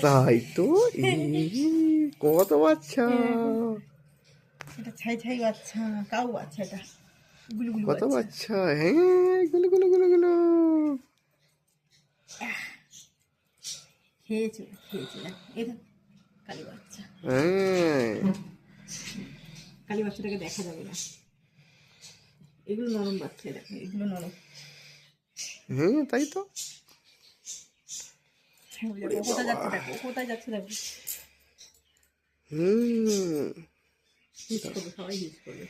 তাই তো, কত বাচ্চা, এটা ছাই ছাই বাচ্চা, কাউ বাচ্চা, এটা গুলগুলো কত বাচ্চা। বাচ্চা, হ্যাঁ, গুলো গুলো গুলো গুলো। খেয়েছে খেয়েছে, এটা কালী বাচ্চা। হ্যাঁ, কালী বাচ্চাটাকে দেখা যাবে না, এগুলো নরম বাচ্চা, দেখো এগুলো নরম। হ্যাঁ, তাই তো। কোথায় যাচ্ছে দেখো, কোথায় যাচ্ছে দেখো। হিস করবে, সবাই হিস করবে।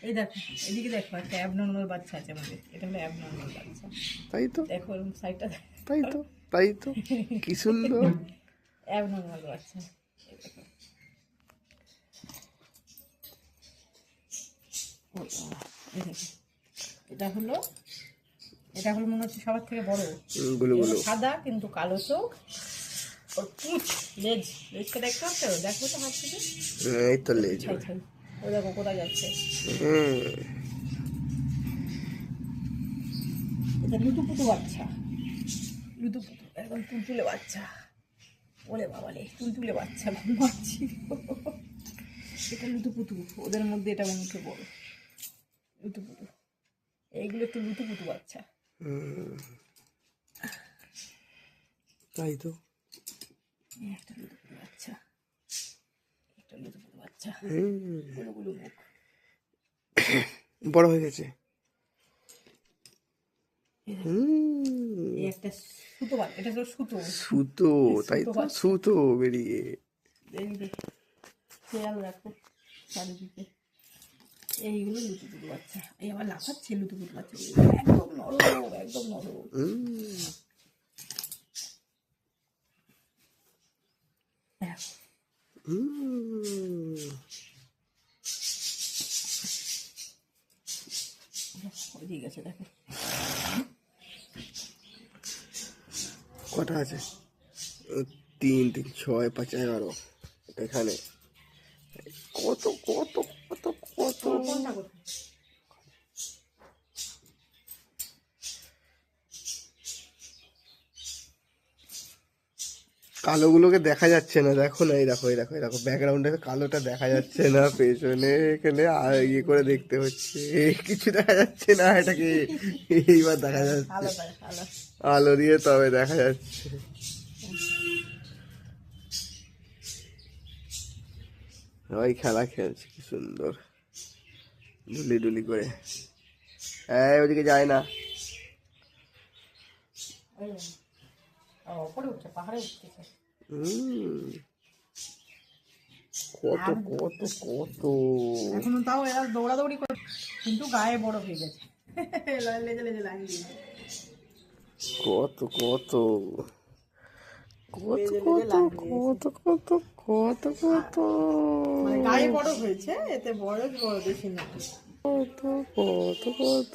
এই দেখো, এদিকে দেখো, একটা অ্যাবনর্মাল বাচ্চা আছে আমাদের, এটা হলো অ্যাবনর্মাল বাচ্চা। তাই তো, দেখো এরকম সাইডটা, তাই তো, তাই তো, কি সুন্দর। অ্যাবনর্মাল বাচ্চা। এই দেখো, এই দেখো, এটা হলো, এটা হলো মনে হচ্ছে সবার থেকে বড়। গুলো এগুলো গুলো। সাদা কিন্তু কালো চোখ, ওর পুঁছ, লেজটা দেখতে পাচ্ছ, দেখো তো হাত থেকে এই তো লেজ। ছাই ছাই। ও দেখো কোথায় যাচ্ছে। এটা লুতুপুতু বাচ্চা, লুতুপুতু একদম তুলতুলে বাচ্চা। ওলে বাবালে, তুলতুলে বাচ্চা, ঘুমাচ্ছি। এটা লুতুপুতু, ওদের মধ্যে এটা মনে হচ্ছে বড় লুতুপুতু। এইগুলো একটু লুতুপুতু বাচ্চা। তাই তো, একটা লুতুপুতু বাচ্চা, একটা লুতুপুতু বাচ্চা, গুলো গুলো মুখ। বড় হয়ে গেছে। এই একটা সুতো বাচ্চা, এটা হলো সুতো। সুতো, তাই সুতো তো, বাচ্চা। সুতো বেরিয়ে। এইদিকে খেয়াল রাখো চারিদিকে। এইগুলো লুতুপুতু বাচ্চা। এই আবার লাফাচ্ছে লুতুপুতু বাচ্চা, একদম নরম, একদম নরম। দেখো, ওইদিকে গেছে দেখো। কটা আছে? 3 3 6 5 11। এখানে কত কত কত কত। কোনটা কোথায়? কালোগুলোকে দেখা যাচ্ছে না, দেখো না, এই দেখো, এই দেখো, এই দেখো, ব্যাকগ্রাউন্ডে কালোটা দেখা যাচ্ছে না, পেছনে এখানে ইয়ে করে দেখতে হচ্ছে, কিছু দেখা যাচ্ছে না, এটাকে এইবার দেখা যাচ্ছে, আলো পায়, আলো। আলো দিয়ে তবে দেখা যাচ্ছে। সবাই খেলা খেলছে, কি সুন্দর ডুলি ডুলি করে। ওদিকে যায় না। ওপরে উঠছে, পাহাড়ে উঠতেছে। কত কত কত। এখনো তাও এরা দৌড়াদৌড়ি করে, কিন্তু গায়ে বড় হয়ে গেছে। লেজে লেজে লাইন দিয়ে, কত কত কত লেজে লেজে কত লাইন কত কত কত কত মানে গায়ে বড় হয়েছে, এতে বয়স বড় বেশি না, কত কত কত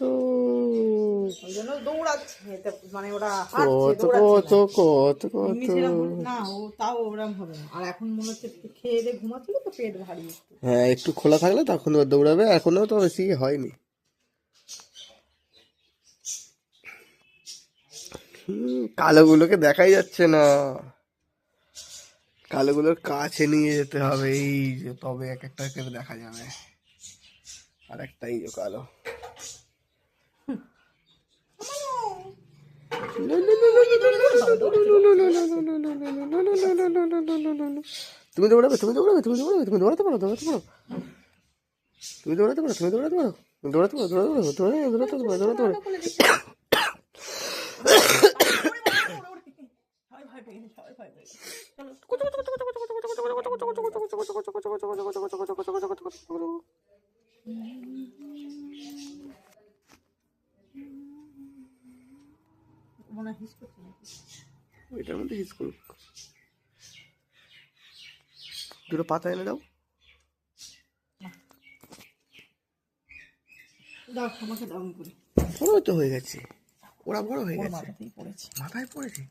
ওই জন্য দৌড়াচ্ছে। এতে মানে ওরা হাঁটছে, কত দৌড়াচ্ছে কত কত এমনি কত। সেরকম না, ও তাও ওরম হবে না। আর এখন মনে হচ্ছে একটু খেয়ে দিয়ে ঘুমাচ্ছিল তো, পেট ভারী একটু। হ্যাঁ, একটু খোলা থাকলে তখন ও দৌড়াবে, এখনো তো বেশি হয়নি। কালোগুলোকে দেখাই যাচ্ছে না, কালোগুলোর কাছে নিয়ে যেতে হবে, এই যে তবে এক একটা করে দেখা যাবে। আর একটাই যে কালো। তুমি দৌড়াবে, তুমি দৌড়াবে, তুমি দৌড়াবে, তুমি দৌড়াতে পারো, দৌড়াতে পারো, তুমি দৌড়াতে পারো, তুমি দৌড়াতে পারো, দৌড়াতে পারো, দৌড়াতে পারো, দৌড়াতে পারো, দৌড়াতে পারো। মনে হিস করছে নাকি? ওইটার মধ্যে হিস করুক। দুটো পাতা এনে দাও। দাও আমাকে, দাও করে। বড় তো হয়ে গেছে, ওরা বড় হয়ে গেছে, মাথাতেই পড়েছে। মাথায় পড়েছে।